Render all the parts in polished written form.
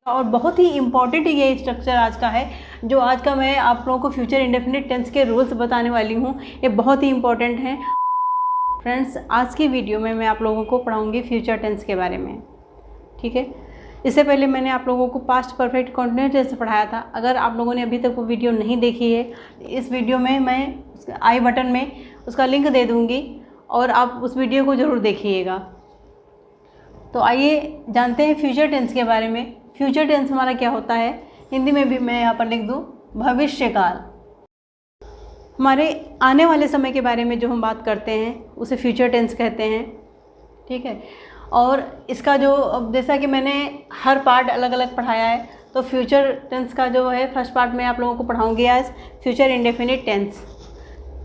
और बहुत ही इम्पॉर्टेंट ये स्ट्रक्चर आज का है, जो आज का मैं आप लोगों को फ्यूचर इंडेफिनिट टेंस के रूल्स बताने वाली हूँ। ये बहुत ही इम्पॉर्टेंट है फ्रेंड्स। आज की वीडियो में मैं आप लोगों को पढ़ाऊँगी फ्यूचर टेंस के बारे में, ठीक है। इससे पहले मैंने आप लोगों को पास्ट परफेक्ट कंटिन्यूअस टेंस पढ़ाया था। अगर आप लोगों ने अभी तक वो वीडियो नहीं देखी है, इस वीडियो में मैं आई बटन में उसका लिंक दे दूँगी और आप उस वीडियो को ज़रूर देखिएगा। तो आइए जानते हैं फ्यूचर टेंस के बारे में। फ्यूचर टेंस हमारा क्या होता है, हिंदी में भी मैं यहाँ पर लिख दूँ भविष्यकाल। हमारे आने वाले समय के बारे में जो हम बात करते हैं उसे फ्यूचर टेंस कहते हैं, ठीक है। और इसका जो, अब जैसा कि मैंने हर पार्ट अलग अलग पढ़ाया है, तो फ्यूचर टेंस का जो है फर्स्ट पार्ट में आप लोगों को पढ़ाऊँगी आज फ्यूचर इंडेफिनिट टेंस,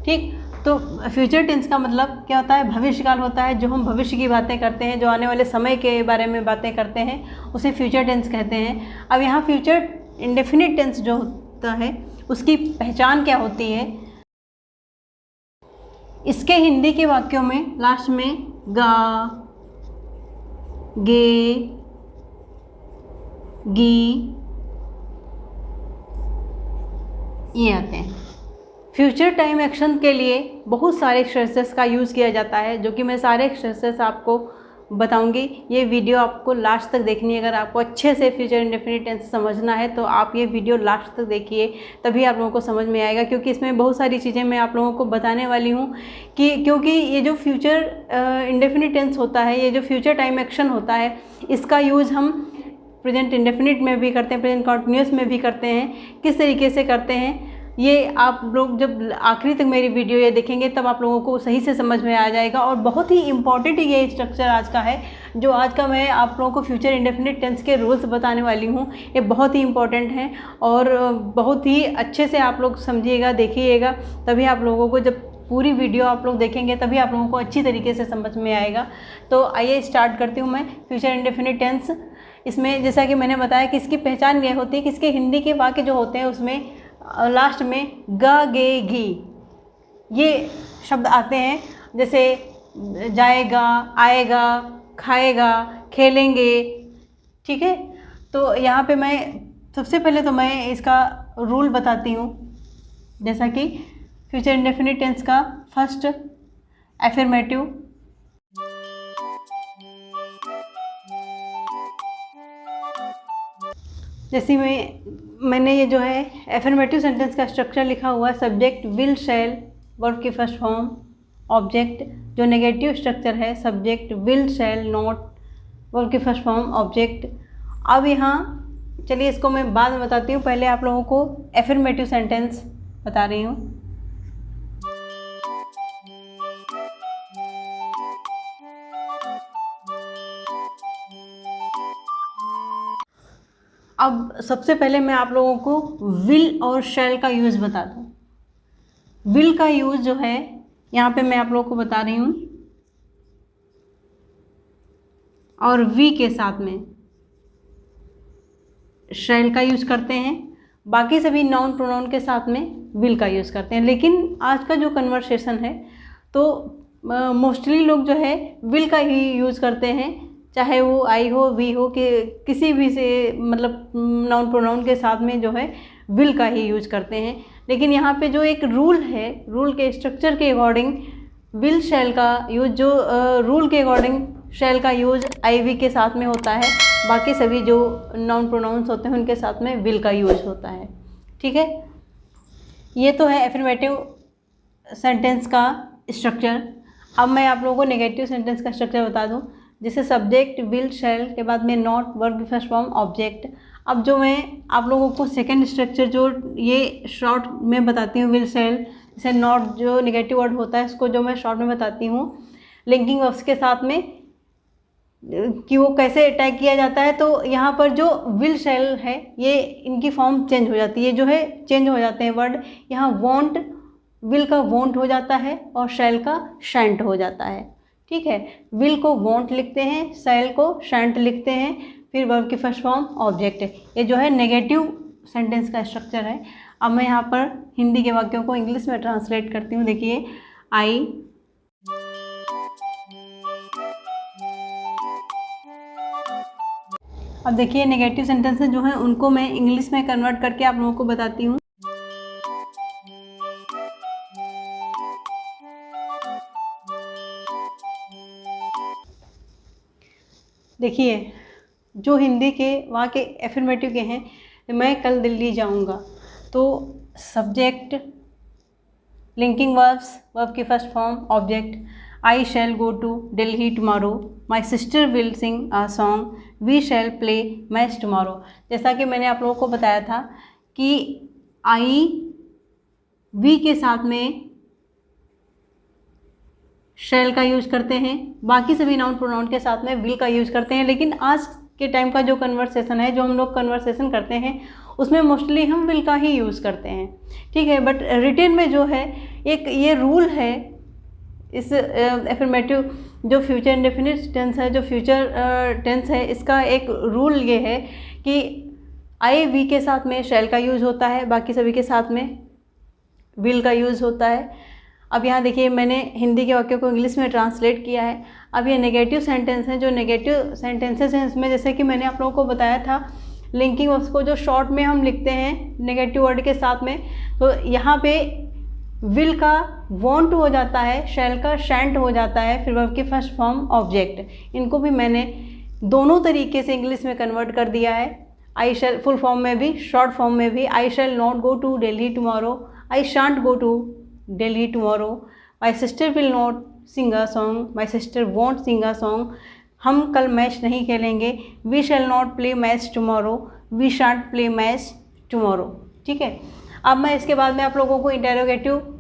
ठीक। तो फ्यूचर टेंस का मतलब क्या होता है, भविष्यकाल होता है। जो हम भविष्य की बातें करते हैं, जो आने वाले समय के बारे में बातें करते हैं, उसे फ्यूचर टेंस कहते हैं। अब यहाँ फ्यूचर इंडेफिनिट टेंस जो होता है उसकी पहचान क्या होती है, इसके हिंदी के वाक्यों में लास्ट में गा, गे, गी ये आते हैं। फ्यूचर टाइम एक्शन के लिए बहुत सारे एक्सप्रेसेस का यूज़ किया जाता है, जो कि मैं सारे एक्सप्रेसेस आपको बताऊंगी। ये वीडियो आपको लास्ट तक देखनी है। अगर आपको अच्छे से फ्यूचर इंडेफिनिट टेंस समझना है तो आप ये वीडियो लास्ट तक देखिए, तभी आप लोगों को समझ में आएगा। क्योंकि इसमें बहुत सारी चीज़ें मैं आप लोगों को बताने वाली हूँ क्योंकि ये जो फ्यूचर इंडेफिनिट टेंस होता है, ये जो फ्यूचर टाइम एक्शन होता है, इसका यूज़ हम प्रेजेंट इंडेफिनिट में भी करते हैं, प्रेजेंट कॉन्टिन्यूस में भी करते हैं। किस तरीके से करते हैं ये आप लोग जब आखिरी तक मेरी वीडियो ये देखेंगे तब आप लोगों को सही से समझ में आ जाएगा। और बहुत ही इम्पॉर्टेंट ये स्ट्रक्चर आज का है, जो आज का मैं आप लोगों को फ्यूचर इंडेफिनिट टेंस के रूल्स बताने वाली हूँ। ये बहुत ही इम्पॉर्टेंट है और बहुत ही अच्छे से आप लोग समझिएगा, देखिएगा, तभी आप लोगों को, जब पूरी वीडियो आप लोग देखेंगे तभी आप लोगों को अच्छी तरीके से समझ में आएगा। तो आइए स्टार्ट करती हूँ मैं फ्यूचर इंडेफिनिट टेंस। इसमें जैसा कि मैंने बताया कि इसकी पहचान ये होती है कि इसके हिंदी के वाक्य जो होते हैं उसमें लास्ट में ग, गे, घी ये शब्द आते हैं। जैसे जाएगा, आएगा, खाएगा, खेलेंगे, ठीक है। तो यहाँ पे मैं सबसे पहले तो मैं इसका रूल बताती हूँ। जैसा कि फ्यूचर इंडेफिनिट टेंस का फर्स्ट एफर्मेटिव, जैसे मैंने ये जो है एफर्मेटिव सेंटेंस का स्ट्रक्चर लिखा हुआ है, सब्जेक्ट विल, शैल, वर्ब की फर्स्ट फॉर्म, ऑब्जेक्ट। जो नेगेटिव स्ट्रक्चर है subject will, shall, not, verb की फर्स्ट फॉर्म, ऑब्जेक्ट। अब यहाँ चलिए इसको मैं बाद में बताती हूँ, पहले आप लोगों को एफर्मेटिव सेंटेंस बता रही हूँ। अब सबसे पहले मैं आप लोगों को विल और शैल का यूज़ बता दूँ। विल का यूज़ जो है यहाँ पे मैं आप लोगों को बता रही हूँ, और वी के साथ में शैल का यूज़ करते हैं। बाकी सभी नाउन प्रोनाउन के साथ में विल का यूज़ करते हैं। लेकिन आज का जो कन्वर्सेशन है तो मोस्टली लोग जो है विल का ही यूज़ करते हैं, चाहे वो आई हो, वी हो, कि किसी भी से मतलब नाउन प्रोनाउन के साथ में जो है विल का ही यूज़ करते हैं। लेकिन यहाँ पे जो एक रूल है, रूल के स्ट्रक्चर के अकॉर्डिंग विल शैल का यूज़, जो रूल के अकॉर्डिंग शैल का यूज़ आई वी के साथ में होता है। बाकी सभी जो नाउन प्रोनाउंस होते हैं उनके साथ में विल का यूज़ होता है, ठीक है। ये तो है एफर्मेटिव सेंटेंस का स्ट्रक्चर। अब मैं आप लोगों को नेगेटिव सेंटेंस का स्ट्रक्चर बता दूं, जैसे सब्जेक्ट विल, शैल के बाद में not, verb first form, object. अब जो मैं आप लोगों को सेकंड स्ट्रक्चर जो ये शॉर्ट में बताती हूँ, विल, शैल, जैसे नॉट जो नेगेटिव वर्ड होता है इसको जो मैं शॉर्ट में बताती हूँ लिंकिंग वर्ब्स के साथ में कि वो कैसे अटैक किया जाता है। तो यहाँ पर जो विल, शैल है ये इनकी फॉर्म चेंज हो जाती है, जो है चेंज हो जाते हैं वर्ड। यहाँ वॉन्ट, विल का वॉन्ट हो जाता है और शैल का शैंट हो जाता है, ठीक है। विल को वॉन्ट लिखते हैं, शैल को शैंट लिखते हैं, फिर वर्ब की फर्स्ट फॉर्म ऑब्जेक्ट है। ये जो है नेगेटिव सेंटेंस का स्ट्रक्चर है। अब मैं यहाँ पर हिंदी के वाक्यों को इंग्लिश में ट्रांसलेट करती हूँ। देखिए, आई अब देखिए नेगेटिव सेंटेंसेस जो हैं उनको मैं इंग्लिश में कन्वर्ट करके आप लोगों को बताती हूँ। देखिए जो हिंदी के वहाँ के एफर्मेटिव के हैं, मैं कल दिल्ली जाऊँगा, तो सब्जेक्ट, लिंकिंग वर्ब्स, वर्ब की first form, object, I shall go to Delhi tomorrow, my sister will sing a song, we shall play match tomorrow. जैसा कि मैंने आप लोगों को बताया था कि आई वी के साथ में शैल का यूज करते हैं, बाकी सभी नाउन प्रोनाउन के साथ में विल का यूज करते हैं। लेकिन आज के टाइम का जो कन्वर्सेशन है, जो हम लोग कन्वर्सेशन करते हैं, उसमें मोस्टली हम विल का ही यूज़ करते हैं, ठीक है। बट रिटेन में जो है एक ये रूल है, इस एफर्मेटिव जो फ्यूचर इंडेफिनिट टेंस है, जो फ्यूचर टेंस है, इसका एक रूल ये है कि आई वी के साथ में शैल का यूज़ होता है, बाकी सभी के साथ में विल का यूज़ होता है। अब यहाँ देखिए मैंने हिंदी के वाक्यों को इंग्लिश में ट्रांसलेट किया है। अब ये नेगेटिव सेंटेंस हैं, जो नेगेटिव सेंटेंसेस हैं इसमें जैसे कि मैंने आप लोगों को बताया था, लिंकिंग वर्ब्स को जो शॉर्ट में हम लिखते हैं नेगेटिव वर्ड के साथ में, तो यहाँ पे विल का वॉन्ट हो जाता है, शैल का शैंट हो जाता है, फिर वर्ब की फर्स्ट फॉर्म ऑब्जेक्ट। इनको भी मैंने दोनों तरीके से इंग्लिश में कन्वर्ट कर दिया है। आई शैल फुल फॉर्म में भी, शॉर्ट फॉर्म में भी। I shall not go to Delhi tomorrow, I shan't go to Delhi tomorrow, my sister will not sing a song, my sister won't sing a song, हम कल मैच नहीं खेलेंगे, we shall not play match tomorrow, we shan't play match tomorrow, ठीक है। अब मैं इसके बाद में आप लोगों को इंटेरोगेटिव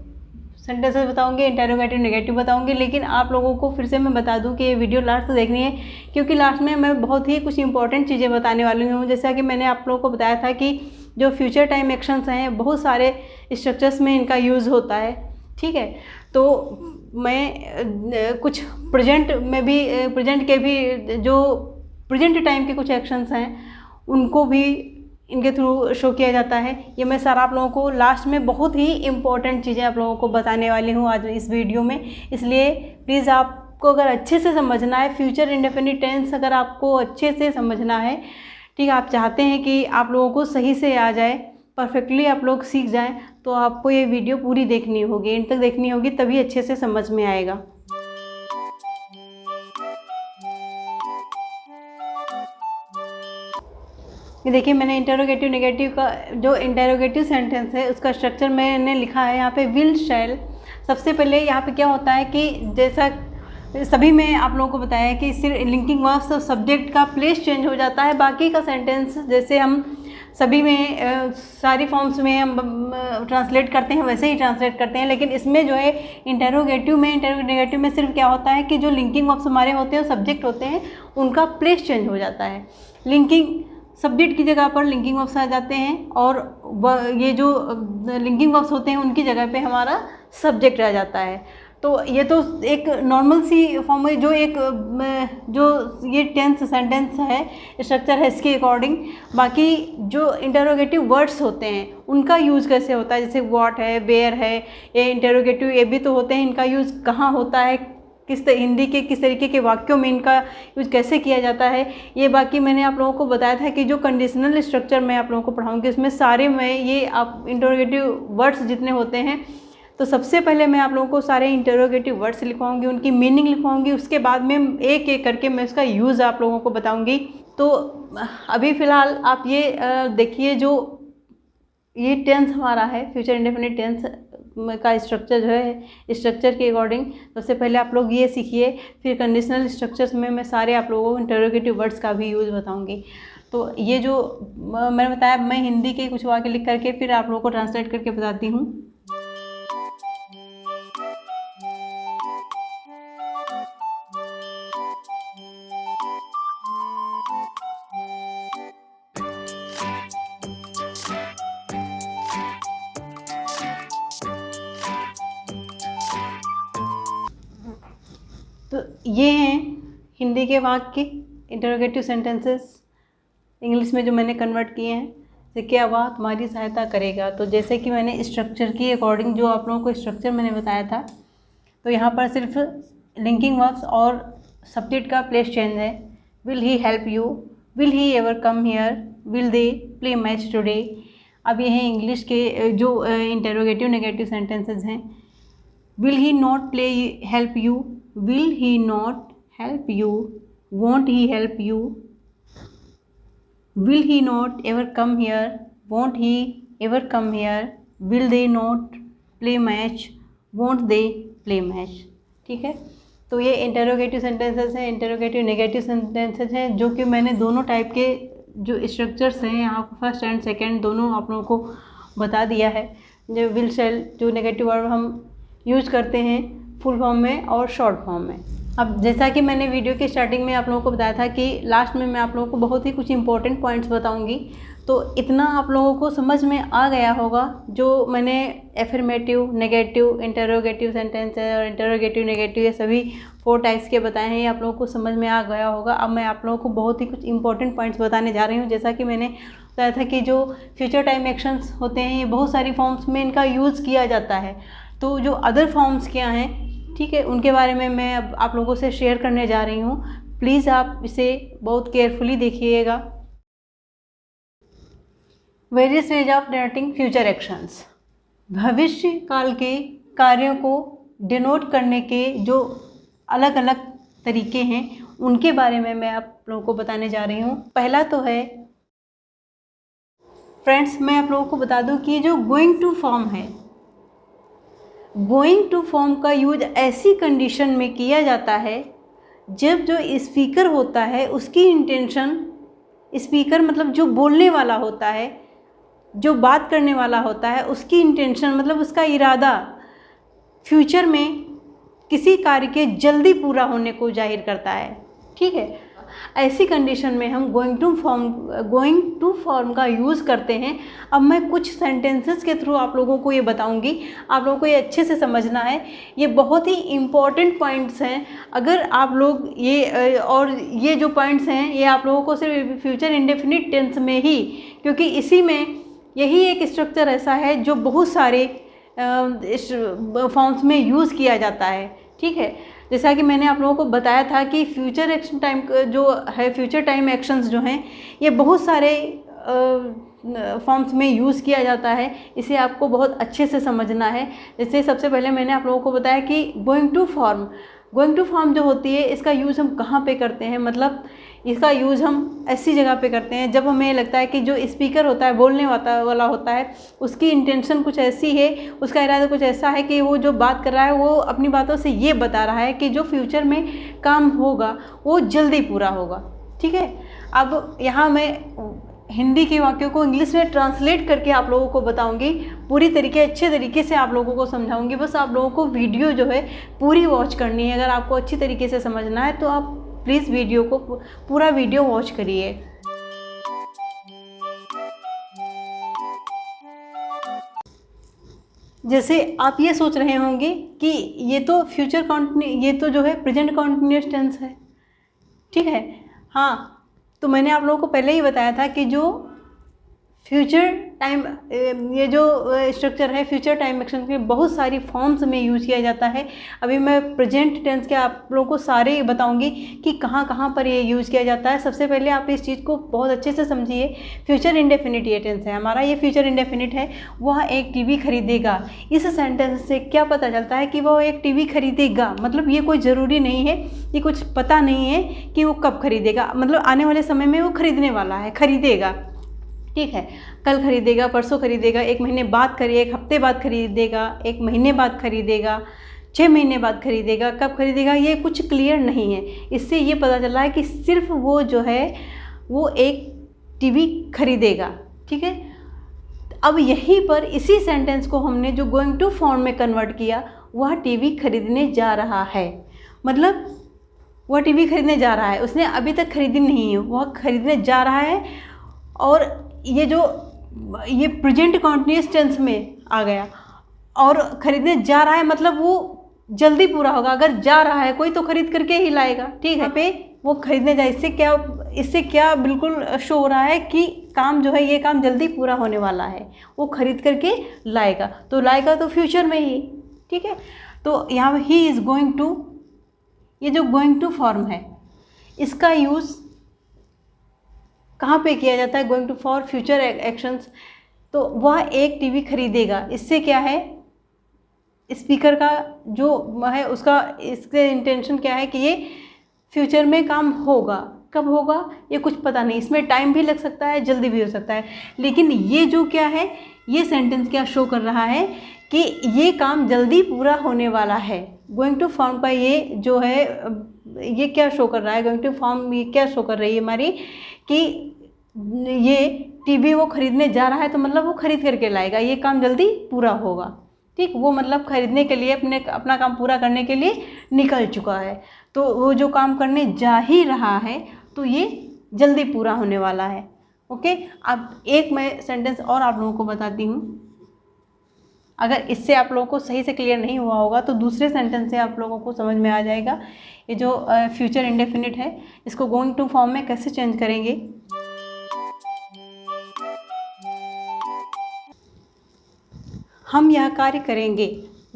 सेंटेंसेस बताऊंगी, इंटेरोगेटिव नेगेटिव बताऊंगी। लेकिन आप लोगों को फिर से मैं बता दूं कि ये वीडियो लास्ट तक देखनी है, क्योंकि लास्ट में मैं बहुत ही कुछ इंपॉर्टेंट चीज़ें बताने वाली हूँ। जैसा कि मैंने आप लोगों को बताया था कि जो फ्यूचर टाइम एक्शंस हैं, बहुत सारे स्ट्रक्चर्स में इनका यूज़ होता है, ठीक है। तो मैं कुछ प्रेजेंट में भी, प्रेजेंट के भी जो प्रेजेंट टाइम के कुछ एक्शंस हैं उनको भी इनके थ्रू शो किया जाता है। ये मैं सारा आप लोगों को लास्ट में बहुत ही इम्पोर्टेंट चीज़ें आप लोगों को बताने वाली हूँ आज इस वीडियो में। इसलिए प्लीज़ आपको अगर अच्छे से समझना है, फ्यूचर इंडेफिनिट टेंस अगर आपको अच्छे से समझना है, ठीक है, आप चाहते हैं कि आप लोगों को सही से आ जाए, परफेक्टली आप लोग सीख जाएं, तो आपको ये वीडियो पूरी देखनी होगी, इन तक देखनी होगी, तभी अच्छे से समझ में आएगा। ये देखिए मैंने इंटेरोगेटिव नेगेटिव का जो इंटेरोगेटिव सेंटेंस है उसका स्ट्रक्चर मैंने लिखा है यहाँ पे विल शैल। सबसे पहले यहाँ पे क्या होता है कि जैसा सभी में आप लोगों को बताया है कि सिर्फ लिंकिंग वर्ब्स और सब्जेक्ट का प्लेस चेंज हो जाता है। बाकी का सेंटेंस जैसे हम सभी में सारी फॉर्म्स में हम ट्रांसलेट करते हैं वैसे ही ट्रांसलेट करते हैं, लेकिन इसमें जो है इंटेरोगेटिव में, इंटेरोगेटिव में सिर्फ क्या होता है कि जो लिंकिंग वर्ब्स हमारे होते हैं, सब्जेक्ट होते हैं, उनका प्लेस चेंज हो जाता है। लिंकिंग सब्जेक्ट की जगह पर लिंकिंग वर्ब्स आ जाते हैं और ये जो लिंकिंग वर्ब्स होते हैं उनकी जगह पे हमारा सब्जेक्ट आ जाता है। तो ये तो एक नॉर्मल सी फॉर्म है, जो एक जो ये टेंस सेंटेंस है स्ट्रक्चर है इसके अकॉर्डिंग। बाकी जो इंटेरोगेटिव वर्ड्स होते हैं उनका यूज़ कैसे होता है, जैसे व्हाट है, वेयर है, ये इंटेरोगेटिव ये भी तो होते हैं, इनका यूज़ कहाँ होता है, हिंदी के किस तरीके के वाक्यों में इनका यूज़ कैसे किया जाता है, ये बाकी मैंने आप लोगों को बताया था कि जो कंडीशनल स्ट्रक्चर मैं आप लोगों को पढ़ाऊँगी उसमें सारे में ये आप इंटेरोगेटिव वर्ड्स जितने होते हैं, तो सबसे पहले मैं आप लोगों को सारे इंटेरोगेटिव वर्ड्स लिखवाऊंगी, उनकी मीनिंग लिखवाऊंगी, उसके बाद में एक एक करके मैं उसका यूज़ आप लोगों को बताऊंगी। तो अभी फ़िलहाल आप ये देखिए, जो ये टेंस हमारा है फ्यूचर इंडेफिनिट टेंस का स्ट्रक्चर जो है, स्ट्रक्चर के अकॉर्डिंग सबसे पहले आप लोग ये सीखिए, फिर कंडीशनल स्ट्रक्चर्स में मैं सारे आप लोगों को इंटेरोगेटिव वर्ड्स का भी यूज़ बताऊंगी। तो ये जो मैंने बताया, मैं हिंदी के कुछ वाक्य लिख करके फिर आप लोगों को ट्रांसलेट करके बताती हूँ। तो ये हैं हिंदी के वाक्य इंटरोगेटिव सेंटेंसेस इंग्लिश में जो मैंने कन्वर्ट किए हैं, तो क्या हुआ तुम्हारी सहायता करेगा। तो जैसे कि मैंने स्ट्रक्चर की अकॉर्डिंग जो आप लोगों को स्ट्रक्चर मैंने बताया था, तो यहाँ पर सिर्फ लिंकिंग वर्ब्स और सब्जेक्ट का प्लेस चेंज है, will he help you, will he ever come here, will they play match today. अब ये हैं इंग्लिश के जो इंटेरोगेटिव नेगेटिव सेंटेंसेस हैं। Will he not play help you, will he not help you, want he help you, will he not ever come here, want he ever come here, will they not play match, want they play match. ठीक है, तो ये interrogative sentences हैं, interrogative negative sentences हैं, जो कि मैंने दोनों टाइप के जो स्ट्रक्चर्स हैं यहाँ फर्स्ट एंड सेकंड दोनों आप लोगों को बता दिया है। जो विल शैल जो नेगेटिव वर्ब हम यूज करते हैं फुल फॉर्म में और शॉर्ट फॉर्म में। अब जैसा कि मैंने वीडियो के स्टार्टिंग में आप लोगों को बताया था कि लास्ट में मैं आप लोगों को बहुत ही कुछ इंपॉर्टेंट पॉइंट्स बताऊंगी, तो इतना आप लोगों को समझ में आ गया होगा जो मैंने एफर्मेटिव, नेगेटिव, इंटेरोगेटिव सेंटेंस है और इंटेरोगेटिव नेगेटिव ये सभी 4 टाइप्स के बताए हैं, ये आप लोगों को समझ में आ गया होगा। अब मैं आप लोगों को बहुत ही कुछ इंपॉर्टेंट पॉइंट्स बताने जा रही हूँ। जैसा कि मैंने बताया था कि जो फ्यूचर टाइम एक्शंस होते हैं ये बहुत सारी फॉर्म्स में इनका यूज़ किया जाता है, तो जो अदर फॉर्म्स क्या हैं, ठीक है, उनके बारे में मैं अब आप लोगों से शेयर करने जा रही हूँ। प्लीज़ आप इसे बहुत केयरफुली देखिएगा। Various ways of denoting future actions, भविष्य काल के कार्यों को डिनोट करने के जो अलग अलग तरीके हैं उनके बारे में मैं आप लोगों को बताने जा रही हूँ। पहला तो है फ्रेंड्स, मैं आप लोगों को बता दूँ कि जो गोइंग टू फॉर्म है, गोइंग टू फॉर्म का यूज ऐसी कंडीशन में किया जाता है जब जो स्पीकर होता है उसकी इंटेंशन, स्पीकर मतलब जो बोलने वाला होता है, जो बात करने वाला होता है, उसकी इंटेंशन मतलब उसका इरादा फ्यूचर में किसी कार्य के जल्दी पूरा होने को जाहिर करता है। ठीक है, ऐसी कंडीशन में हम गोइंग टू फॉर्म का यूज़ करते हैं। अब मैं कुछ सेंटेंसेस के थ्रू आप लोगों को ये बताऊंगी, आप लोगों को ये अच्छे से समझना है। ये बहुत ही इम्पॉर्टेंट पॉइंट्स हैं। अगर आप लोग ये जो पॉइंट्स हैं ये आप लोगों को सिर्फ फ्यूचर इंडेफिनिट टेंस में ही, क्योंकि इसी में यही एक स्ट्रक्चर ऐसा है जो बहुत सारे फॉर्म्स में यूज़ किया जाता है। ठीक है, जैसा कि मैंने आप लोगों को बताया था कि फ्यूचर एक्शन टाइम जो है, फ्यूचर टाइम एक्शंस जो हैं ये बहुत सारे फॉर्म्स में यूज़ किया जाता है। इसे आपको बहुत अच्छे से समझना है। जैसे सबसे पहले मैंने आप लोगों को बताया कि गोइंग टू फॉर्म जो होती है इसका यूज़ हम कहाँ पे करते हैं, मतलब इसका यूज़ हम ऐसी जगह पे करते हैं जब हमें लगता है कि जो स्पीकर होता है, बोलने वाला होता है, उसकी इंटेंशन कुछ ऐसी है, उसका इरादा कुछ ऐसा है कि वो जो बात कर रहा है वो अपनी बातों से ये बता रहा है कि जो फ्यूचर में काम होगा वो जल्दी पूरा होगा। ठीक है, अब यहाँ मैं हिंदी के वाक्यों को इंग्लिश में ट्रांसलेट करके आप लोगों को बताऊंगी, पूरी तरीके अच्छे तरीके से आप लोगों को समझाऊंगी। बस आप लोगों को वीडियो जो है पूरी वॉच करनी है। अगर आपको अच्छी तरीके से समझना है तो आप प्लीज़ वीडियो को पूरा वीडियो वॉच करिए। जैसे आप ये सोच रहे होंगे कि ये तो ये तो जो है प्रेजेंट कॉन्टिन्यूअस टेंस है। ठीक है, हाँ, तो मैंने आप लोगों को पहले ही बताया था कि जो फ्यूचर टाइम, ये जो स्ट्रक्चर है फ्यूचर टाइम एक्शन के बहुत सारी फॉर्म्स में यूज़ किया जाता है। अभी मैं प्रेजेंट टेंस के आप लोगों को सारे बताऊंगी कि कहाँ कहाँ पर ये यूज़ किया जाता है। सबसे पहले आप इस चीज़ को बहुत अच्छे से समझिए। फ्यूचर इंडेफिनिट ये टेंस है हमारा, ये फ्यूचर इंडेफिनिट है। वह एक टीवी खरीदेगा, इस सेंटेंस से क्या पता चलता है कि वह एक टीवी खरीदेगा, मतलब ये कोई ज़रूरी नहीं है, ये कुछ पता नहीं है कि वो कब खरीदेगा, मतलब आने वाले समय में वो खरीदने वाला है, खरीदेगा। ठीक है, कल खरीदेगा, परसों खरीदेगा, 1 महीने बाद खरीदेगा, 1 हफ्ते बाद खरीदेगा, 1 महीने बाद खरीदेगा, 6 महीने बाद खरीदेगा, कब खरीदेगा ये कुछ क्लियर नहीं है। इससे ये पता चल रहा है कि सिर्फ वो जो है वो एक टीवी खरीदेगा। ठीक है, अब यहीं पर इसी सेंटेंस को हमने जो गोइंग टू फॉर्म में कन्वर्ट किया, वह टीवी खरीदने जा रहा है, मतलब वह टीवी खरीदने जा रहा है, उसने अभी तक खरीदी नहीं है, वह खरीदने जा रहा है। और ये प्रेजेंट कॉन्टिन्यूअस टेंस में आ गया और खरीदने जा रहा है मतलब वो जल्दी पूरा होगा। अगर जा रहा है कोई तो खरीद करके ही लाएगा। ठीक है, पे वो खरीदने जाए, इससे क्या बिल्कुल शो हो रहा है कि काम जो है ये काम जल्दी पूरा होने वाला है, वो खरीद करके लाएगा, तो लाएगा तो फ्यूचर में ही। ठीक है, तो यहाँ ही इज़ गोइंग टू, ये जो गोइंग टू फॉर्म है इसका यूज़ कहाँ पे किया जाता है, going to for future actions. तो वह एक टीवी खरीदेगा, इससे क्या है, स्पीकर का जो है उसका इसके इंटेंशन क्या है कि ये फ्यूचर में काम होगा। कब होगा ये कुछ पता नहीं, इसमें टाइम भी लग सकता है, जल्दी भी हो सकता है। लेकिन ये जो क्या है, ये सेंटेंस क्या शो कर रहा है कि ये काम जल्दी पूरा होने वाला है। गोइंग टू फॉर्म का ये जो है ये क्या शो कर रहा है, गोइंग टू फॉर्म ये क्या शो कर रही है हमारी कि ये टीवी वो खरीदने जा रहा है, तो मतलब वो खरीद करके लाएगा, ये काम जल्दी पूरा होगा। ठीक, वो मतलब खरीदने के लिए अपना काम पूरा करने के लिए निकल चुका है। तो वो जो काम करने जा ही रहा है तो ये जल्दी पूरा होने वाला है। ओके, अब एक मैं सेंटेंस और आप लोगों को बताती हूँ। अगर इससे आप लोगों को सही से क्लियर नहीं हुआ होगा तो दूसरे सेंटेंस से आप लोगों को समझ में आ जाएगा। ये जो फ्यूचर इंडेफिनिट है, इसको गोइंग टू फॉर्म में कैसे चेंज करेंगे। हम यह कार्य करेंगे,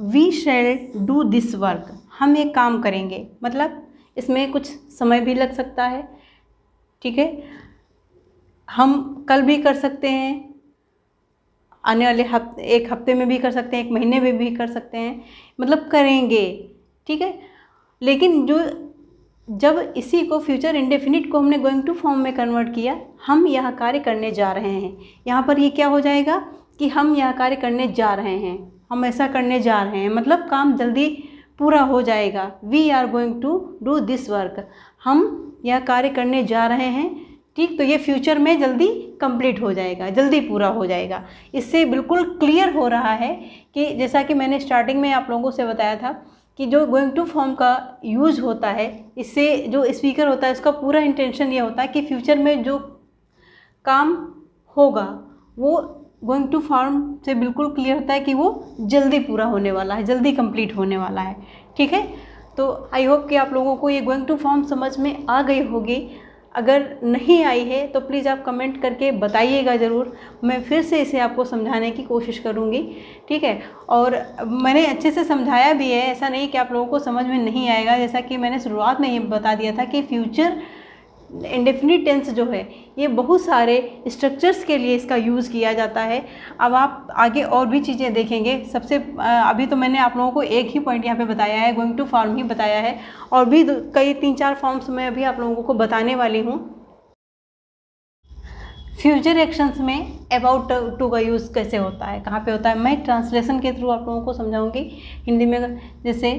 we shall do this work. हम एक काम करेंगे, मतलब इसमें कुछ समय भी लग सकता है। ठीक है, हम कल भी कर सकते हैं, आने वाले एक हफ्ते में भी कर सकते हैं, एक महीने में भी कर सकते हैं, मतलब करेंगे। ठीक है, लेकिन जब इसी को फ्यूचर इंडेफिनिट को हमने गोइंग टू फॉर्म में कन्वर्ट किया, हम यह कार्य करने जा रहे हैं, यहाँ पर ये क्या हो जाएगा कि हम यह कार्य करने जा रहे हैं, हम ऐसा करने जा रहे हैं, मतलब काम जल्दी पूरा हो जाएगा। We are going to do this work, हम यह कार्य करने जा रहे हैं। ठीक, तो ये फ्यूचर में जल्दी कंप्लीट हो जाएगा, जल्दी पूरा हो जाएगा। इससे बिल्कुल क्लियर हो रहा है कि जैसा कि मैंने स्टार्टिंग में आप लोगों से बताया था कि जो गोइंग टू फॉर्म का यूज़ होता है, इससे जो स्पीकर होता है उसका पूरा इंटेंशन ये होता है कि फ्यूचर में जो काम होगा वो गोइंग टू फॉर्म से बिल्कुल क्लियर होता है कि वो जल्दी पूरा होने वाला है, जल्दी कंप्लीट होने वाला है। ठीक है, तो आई होप कि आप लोगों को ये गोइंग टू फॉर्म समझ में आ गई होगी। अगर नहीं आई है तो प्लीज़ आप कमेंट करके बताइएगा ज़रूर, मैं फिर से इसे आपको समझाने की कोशिश करूँगी। ठीक है, और मैंने अच्छे से समझाया भी है, ऐसा नहीं कि आप लोगों को समझ में नहीं आएगा। जैसा कि मैंने शुरुआत में ये बता दिया था कि फ्यूचर इंडेफिनिट टेंस जो है ये बहुत सारे स्ट्रक्चर्स के लिए इसका यूज़ किया जाता है। अब आप आगे और भी चीज़ें देखेंगे। सबसे अभी तो मैंने आप लोगों को एक ही पॉइंट यहाँ पे बताया है, गोइंग टू फॉर्म ही बताया है, और भी कई 3-4 फॉर्म्स मैं अभी आप लोगों को बताने वाली हूँ। फ्यूचर एक्शंस में अबाउट टू का यूज़ कैसे होता है, कहाँ पे होता है, मैं ट्रांसलेशन के थ्रू आप लोगों को समझाऊंगी हिंदी में। जैसे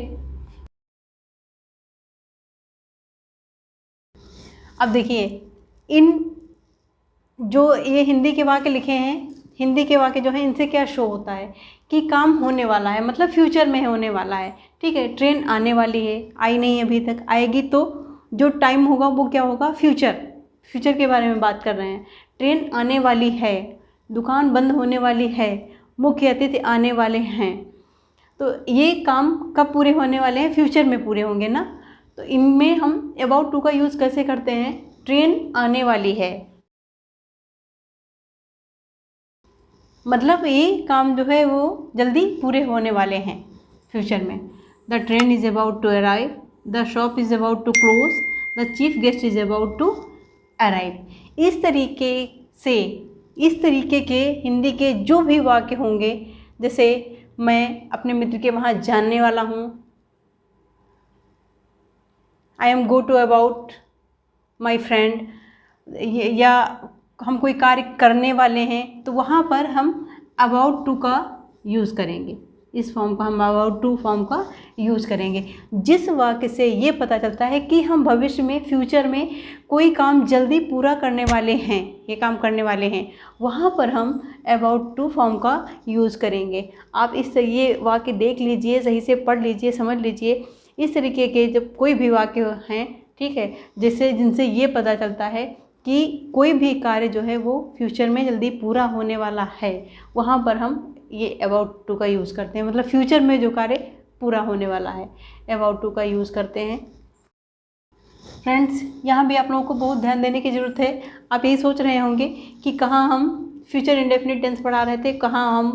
अब देखिए, इन जो ये हिंदी के वाक्य लिखे हैं, हिंदी के वाक्य जो हैं इनसे क्या शो होता है कि काम होने वाला है, मतलब फ्यूचर में होने वाला है। ठीक है, ट्रेन आने वाली है, आई नहीं अभी तक, आएगी तो जो टाइम होगा वो क्या होगा, फ्यूचर के बारे में बात कर रहे हैं। ट्रेन आने वाली है, दुकान बंद होने वाली है, मुख्य अतिथि आने वाले हैं। तो ये काम कब पूरे होने वाले हैं, फ्यूचर में पूरे होंगे ना। तो इनमें हम अबाउट टू का यूज़ कैसे करते हैं, ट्रेन आने वाली है, मतलब ये काम जो है वो जल्दी पूरे होने वाले हैं फ्यूचर में। The train is about to arrive, the shop is about to close, the chief guest is about to arrive. इस तरीके के हिंदी के जो भी वाक्य होंगे, जैसे मैं अपने मित्र के वहाँ जाने वाला हूँ, I am go to about my friend, या हम कोई कार्य करने वाले हैं तो वहाँ पर हम अबाउट टू का यूज़ करेंगे। इस फॉर्म का हम अबाउट टू फॉर्म का यूज़ करेंगे। जिस वाक्य से ये पता चलता है कि हम भविष्य में, फ्यूचर में कोई काम जल्दी पूरा करने वाले हैं, ये काम करने वाले हैं, वहाँ पर हम अबाउट टू फॉर्म का यूज़ करेंगे। आप ये वाक्य देख लीजिए, सही से पढ़ लीजिए, समझ लीजिए। इस तरीके के जब कोई भी वाक्य हैं, ठीक है, जिनसे ये पता चलता है कि कोई भी कार्य जो है वो फ्यूचर में जल्दी पूरा होने वाला है, वहाँ पर हम ये अबाउट टू का यूज़ करते हैं, मतलब फ्यूचर में जो कार्य पूरा होने वाला है, अबाउट टू का यूज़ करते हैं। फ्रेंड्स, यहाँ भी आप लोगों को बहुत ध्यान देने की ज़रूरत है। आप यही सोच रहे होंगे कि कहाँ हम फ्यूचर इंडेफिनिट टेंस पढ़ा रहे थे, कहाँ हम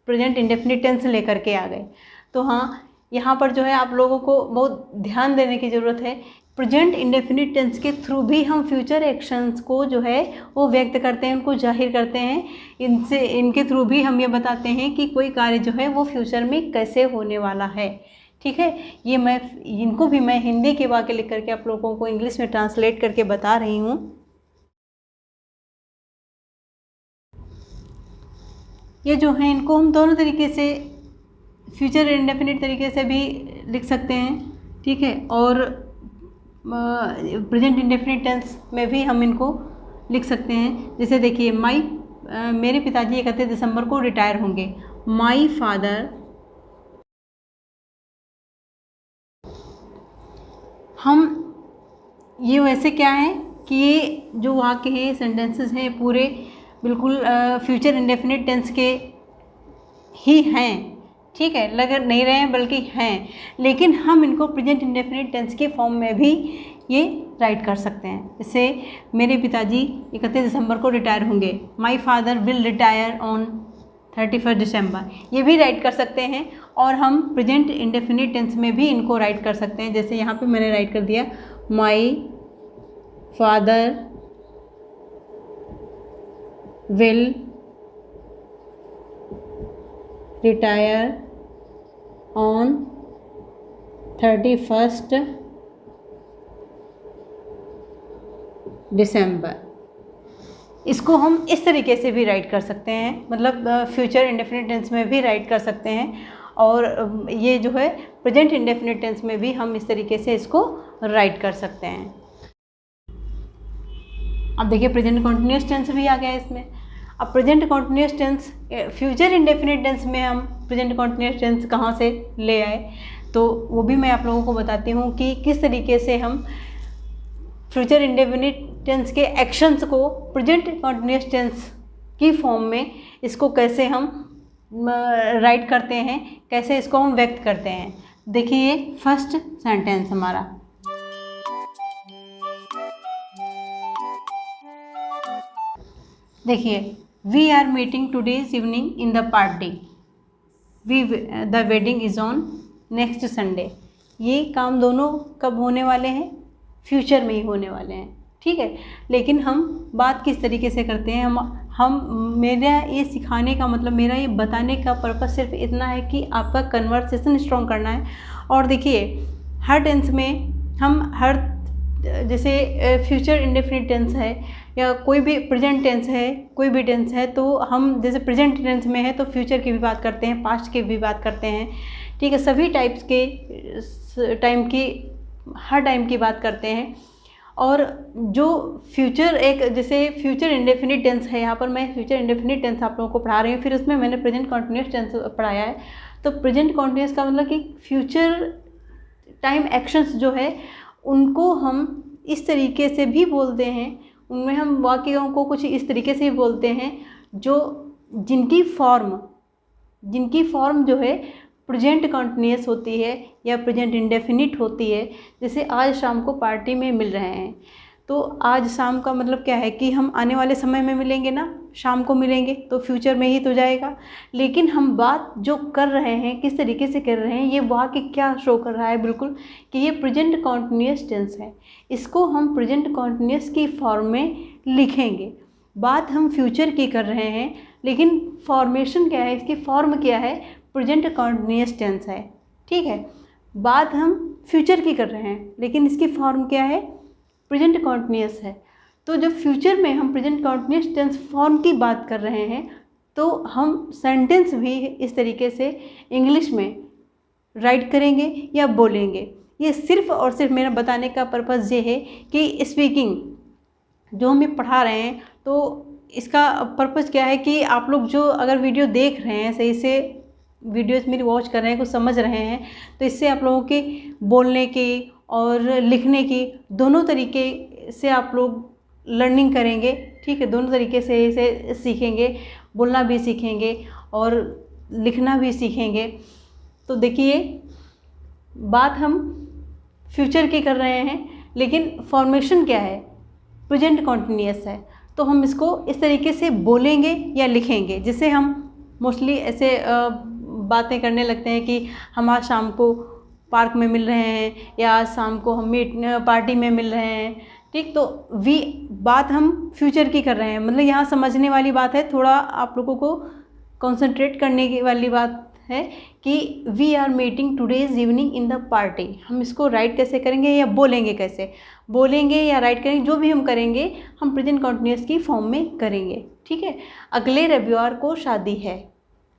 प्रेजेंट इंडेफिनिट टेंस लेकर के आ गए। तो हाँ, यहाँ पर जो है आप लोगों को बहुत ध्यान देने की ज़रूरत है प्रेजेंट इंडेफिनिट टेंस के थ्रू भी हम फ्यूचर एक्शंस को जो है वो व्यक्त करते हैं, उनको जाहिर करते हैं। इनके थ्रू भी हम ये बताते हैं कि कोई कार्य जो है वो फ्यूचर में कैसे होने वाला है। ठीक है, ये इनको भी मैं हिंदी के वाक्य लिख करके आप लोगों को इंग्लिश में ट्रांसलेट करके बता रही हूँ। ये जो है इनको हम दोनों तरीके से, फ्यूचर इंडेफिनिट तरीके से भी लिख सकते हैं, ठीक है, और प्रेजेंट इंडेफिनिट टेंस में भी हम इनको लिख सकते हैं। जैसे देखिए, मेरे पिताजी 31 दिसंबर को रिटायर होंगे। माई फादर, हम ये वैसे क्या है कि ये जो वाक्य है, सेंटेंसेस हैं, पूरे बिल्कुल फ्यूचर इंडेफिनिट टेंस के ही हैं, ठीक है, लग नहीं रहे हैं बल्कि हैं, लेकिन हम इनको प्रेजेंट इंडेफिनिट टेंस के फॉर्म में भी ये राइट कर सकते हैं। जैसे मेरे पिताजी 31 दिसंबर को रिटायर होंगे। My father will retire on 31 दिसंबर, ये भी राइट कर सकते हैं। और हम प्रेजेंट इंडेफिनिट टेंस में भी इनको राइट कर सकते हैं। जैसे यहाँ पे मैंने राइट कर दिया, my father will retire on 31 दिसंबर। इसको हम इस तरीके से भी राइट कर सकते हैं, मतलब फ्यूचर इंडेफिनिट टेंस में भी राइट कर सकते हैं, और ये जो है प्रेजेंट इंडेफिनिट टेंस में भी हम इस तरीके से इसको राइट कर सकते हैं। अब देखिए, प्रेजेंट कॉन्टिन्यूस टेंस भी आ गया इसमें। अब present continuous tense, future indefinite tense में हम प्रेजेंट कॉन्टिन्यूस टेंस कहाँ से ले आए, तो वो भी मैं आप लोगों को बताती हूँ कि किस तरीके से हम फ्यूचर इंडेफिनिट टेंस के एक्शंस को प्रेजेंट कॉन्टिन्यूस टेंस की फॉर्म में इसको कैसे हम राइट करते हैं, कैसे इसको हम व्यक्त करते हैं। देखिए, फर्स्ट सेंटेंस हमारा, देखिए, we are meeting today's evening in the party, the wedding is on next Sunday. ये काम दोनों कब होने वाले हैं? फ्यूचर में ही होने वाले हैं, ठीक है। लेकिन हम बात किस तरीके से करते हैं, मेरा ये सिखाने का मतलब, मेरा ये बताने का पर्पस सिर्फ इतना है कि आपका कन्वर्सेशन स्ट्रॉन्ग करना है। और देखिए, हर टेंस में हम जैसे फ्यूचर इंडेफिनिट टेंस है या कोई भी प्रेजेंट टेंस है, कोई भी टेंस है, तो हम जैसे प्रेजेंट टेंस में है तो फ्यूचर की भी बात करते हैं, पास्ट की भी बात करते हैं, ठीक है, सभी टाइप्स के टाइम की, हर टाइम की बात करते हैं। और जो फ्यूचर, एक जैसे फ्यूचर इंडेफिनिट टेंस है, यहाँ पर मैं फ्यूचर इंडेफिनिट टेंस आप लोगों को पढ़ा रही हूँ, फिर उसमें मैंने प्रेजेंट कॉन्टिन्यूस टेंस पढ़ाया है। तो प्रेजेंट कॉन्टिन्यूस का मतलब कि फ्यूचर टाइम एक्शंस जो है उनको हम इस तरीके से भी बोलते हैं, उनमें हम वाक्यों को कुछ इस तरीके से भी बोलते हैं जो जिनकी फॉर्म जो है प्रेजेंट कॉन्टिन्यूस होती है या प्रेजेंट इंडेफिनिट होती है। जैसे आज शाम को पार्टी में मिल रहे हैं, तो आज शाम का मतलब क्या है कि हम आने वाले समय में मिलेंगे ना, शाम को मिलेंगे, तो फ्यूचर में ही तो जाएगा। लेकिन हम बात जो कर रहे हैं, किस तरीके से कर रहे हैं, ये वाक्य क्या शो कर रहा है बिल्कुल कि ये प्रेजेंट कॉन्टिन्यूस टेंस है। इसको हम प्रेजेंट कॉन्टिन्यूस की फॉर्म में लिखेंगे। बात हम फ्यूचर की कर रहे हैं, लेकिन फॉर्मेशन क्या है, इसकी फॉर्म क्या है, प्रेजेंट कॉन्टिन्यूस टेंस है, ठीक है। बात हम फ्यूचर की कर रहे हैं, लेकिन इसकी फॉर्म क्या है, प्रेजेंट कॉन्टिन्यूस है। तो जब फ्यूचर में हम प्रेजेंट कॉन्टिन्यूस टेंस फॉर्म की बात कर रहे हैं, तो हम सेंटेंस भी इस तरीके से इंग्लिश में राइट करेंगे या बोलेंगे। ये सिर्फ और सिर्फ मेरा बताने का पर्पज़ ये है कि स्पीकिंग जो हमें पढ़ा रहे हैं, तो इसका पर्पज़ क्या है कि आप लोग जो अगर वीडियो देख रहे हैं, सही से वीडियोस मेरी वॉच कर रहे हैं, कुछ समझ रहे हैं, तो इससे आप लोगों के बोलने की और लिखने की दोनों तरीके से आप लोग लर्निंग करेंगे, ठीक है। दोनों तरीके से इसे सीखेंगे, बोलना भी सीखेंगे और लिखना भी सीखेंगे। तो देखिए, बात हम फ्यूचर की कर रहे हैं, लेकिन फॉर्मेशन क्या है, प्रेजेंट कॉन्टिन्यूस है। तो हम इसको इस तरीके से बोलेंगे या लिखेंगे, जिससे हम मोस्टली ऐसे बातें करने लगते हैं कि हम आज शाम को पार्क में मिल रहे हैं या आज शाम को हम पार्टी में मिल रहे हैं, ठीक। तो वी बात हम फ्यूचर की कर रहे हैं, मतलब यहाँ समझने वाली बात है, थोड़ा आप लोगों को कंसंट्रेट करने की वाली बात है कि we are meeting today's evening in the party. हम इसको राइट कैसे करेंगे या बोलेंगे कैसे, बोलेंगे या राइट करेंगे, जो भी हम करेंगे हम प्रेजेंट कंटिन्यूअस की फॉर्म में करेंगे, ठीक है। अगले रविवार को शादी है,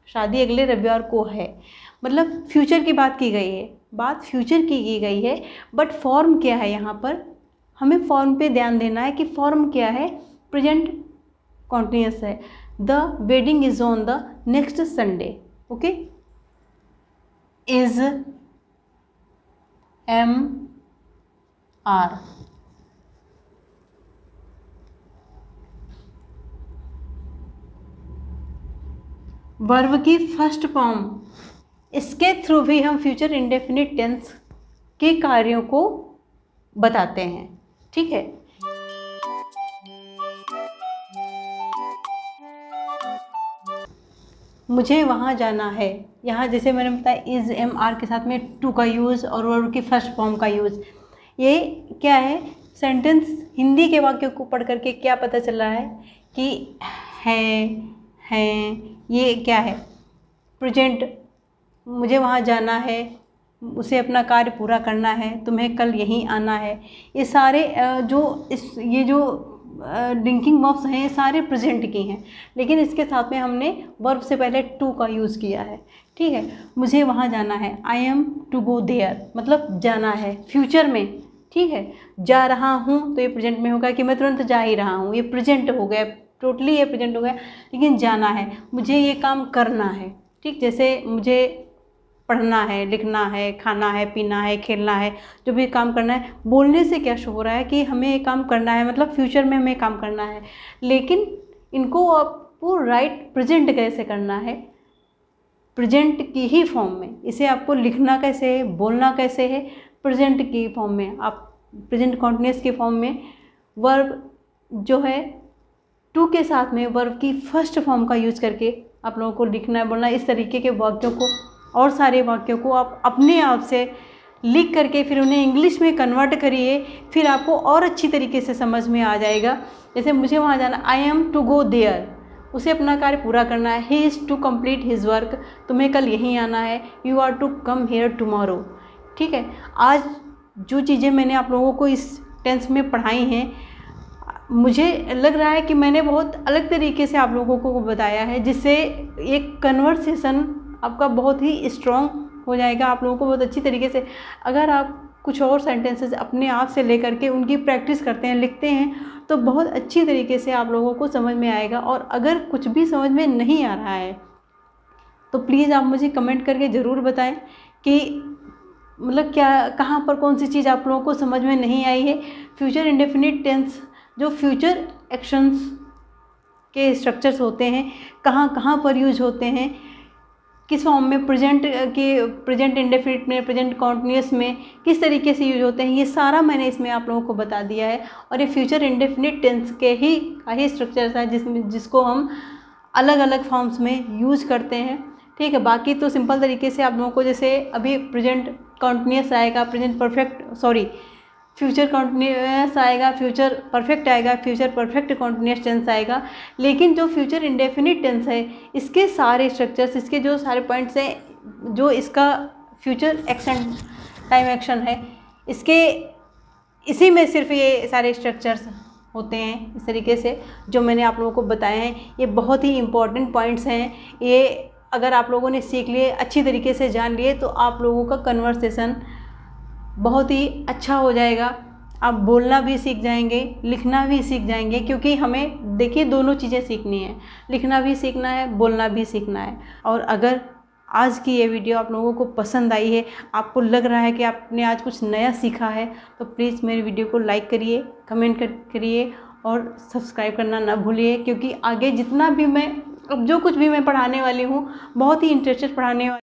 शादी अगले रविवार को है, मतलब फ्यूचर की बात की गई है, बात फ्यूचर की गई है, बट फॉर्म क्या है यहाँ पर, हमें फॉर्म पे ध्यान देना है कि फॉर्म क्या है, प्रेजेंट कंटिन्यूअस है। The wedding is on the next Sunday, okay. Is am are, verb की फर्स्ट फॉर्म, इसके थ्रू भी हम फ्यूचर इंडेफिनिट टेंस के कार्यों को बताते हैं, ठीक है। मुझे वहाँ जाना है, यहाँ जैसे मैंने बताया इज़ एम आर के साथ में टू का यूज़ और वर्ब की फर्स्ट फॉर्म का यूज़, ये क्या है, सेंटेंस हिंदी के वाक्यों को पढ़ करके क्या पता चल रहा है कि हैं, ये क्या है, प्रेजेंट, मुझे वहाँ जाना है, उसे अपना कार्य पूरा करना है, तुम्हें कल यहीं आना है, ये सारे ये जो लिंकिंग वर्ब्स हैं ये सारे प्रेजेंट की हैं, लेकिन इसके साथ में हमने वर्ब से पहले टू का यूज़ किया है, ठीक है। मुझे वहाँ जाना है, I am to go there, मतलब जाना है फ्यूचर में, ठीक है। जा रहा हूँ तो ये प्रेजेंट में होगा कि मैं तुरंत जा ही रहा हूँ, ये प्रेजेंट हो गया, टोटली ये प्रेजेंट हो गया, लेकिन जाना है, मुझे ये काम करना है, ठीक। जैसे मुझे पढ़ना है, लिखना है, खाना है, पीना है, खेलना है, जो भी काम करना है, बोलने से क्या शो हो रहा है कि हमें ये काम करना है, मतलब फ्यूचर में हमें काम करना है, लेकिन इनको आपको राइट प्रेजेंट कैसे करना है, प्रेजेंट की ही फॉर्म में, इसे आपको लिखना कैसे है, बोलना कैसे है, प्रेजेंट की फॉर्म में, आप प्रेजेंट कंटिन्यूअस की फॉर्म में वर्ब जो है टू के साथ में वर्ब की फर्स्ट फॉर्म का यूज़ करके आप लोगों को लिखना है, बोलना, इस तरीके के वाक्यों को और सारे वाक्यों को आप अपने आप से लिख करके फिर उन्हें इंग्लिश में कन्वर्ट करिए, फिर आपको और अच्छी तरीके से समझ में आ जाएगा। जैसे मुझे वहाँ जाना, I am to go there, उसे अपना कार्य पूरा करना है, he is to complete his work, तुम्हें कल यहीं आना है, you are to come here tomorrow, ठीक है। आज जो चीज़ें मैंने आप लोगों को इस टेंस में पढ़ाई हैं, मुझे लग रहा है कि मैंने बहुत अलग तरीके से आप लोगों को बताया है, जिससे एक कन्वर्सेशन आपका बहुत ही स्ट्रॉन्ग हो जाएगा, आप लोगों को बहुत अच्छी तरीके से, अगर आप कुछ और सेंटेंसेस अपने आप से लेकर के उनकी प्रैक्टिस करते हैं, लिखते हैं, तो बहुत अच्छी तरीके से आप लोगों को समझ में आएगा। और अगर कुछ भी समझ में नहीं आ रहा है तो प्लीज़ आप मुझे कमेंट करके ज़रूर बताएं कि मतलब क्या, कहाँ पर कौन सी चीज़ आप लोगों को समझ में नहीं आई है। फ्यूचर इंडेफिनिट टेंस जो फ्यूचर एक्शंस के स्ट्रक्चर्स होते हैं, कहाँ कहाँ पर यूज होते हैं, किस फॉर्म में, प्रेजेंट इंडेफिनिट में, प्रेजेंट कंटिन्यूअस में किस तरीके से यूज होते हैं, ये सारा मैंने इसमें आप लोगों को बता दिया है। और ये फ्यूचर इंडेफिनिट टेंस के ही स्ट्रक्चर्स हैं जिसको हम अलग अलग फॉर्म्स में यूज करते हैं, ठीक है। बाकी तो सिंपल तरीके से आप लोगों को, जैसे अभी प्रेजेंट कंटिन्यूअस आएगा, फ्यूचर कंटिन्यूअस आएगा, फ्यूचर परफेक्ट आएगा, फ्यूचर परफेक्ट कंटिन्यूअस टेंस आएगा, लेकिन जो फ्यूचर इंडेफिनिट टेंस है, इसके सारे स्ट्रक्चर्स, इसके जो सारे पॉइंट्स हैं, जो इसका फ्यूचर एक्शन टाइम एक्शन है, इसी में सिर्फ ये सारे स्ट्रक्चर्स होते हैं। इस तरीके से जो मैंने आप लोगों को बताए हैं, ये बहुत ही इम्पॉर्टेंट पॉइंट्स हैं। ये अगर आप लोगों ने सीख लिए, अच्छी तरीके से जान लिए, तो आप लोगों का कन्वर्सेशन बहुत ही अच्छा हो जाएगा। आप बोलना भी सीख जाएंगे, लिखना भी सीख जाएंगे, क्योंकि हमें देखिए दोनों चीज़ें सीखनी है, लिखना भी सीखना है, बोलना भी सीखना है। और अगर आज की ये वीडियो आप लोगों को पसंद आई है, आपको लग रहा है कि आपने आज कुछ नया सीखा है, तो प्लीज़ मेरी वीडियो को लाइक करिए, कमेंट करिए और सब्सक्राइब करना ना भूलिए, क्योंकि आगे जितना भी मैं, अब जो कुछ भी मैं पढ़ाने वाली हूँ, बहुत ही इंटरेस्टेड पढ़ाने वाली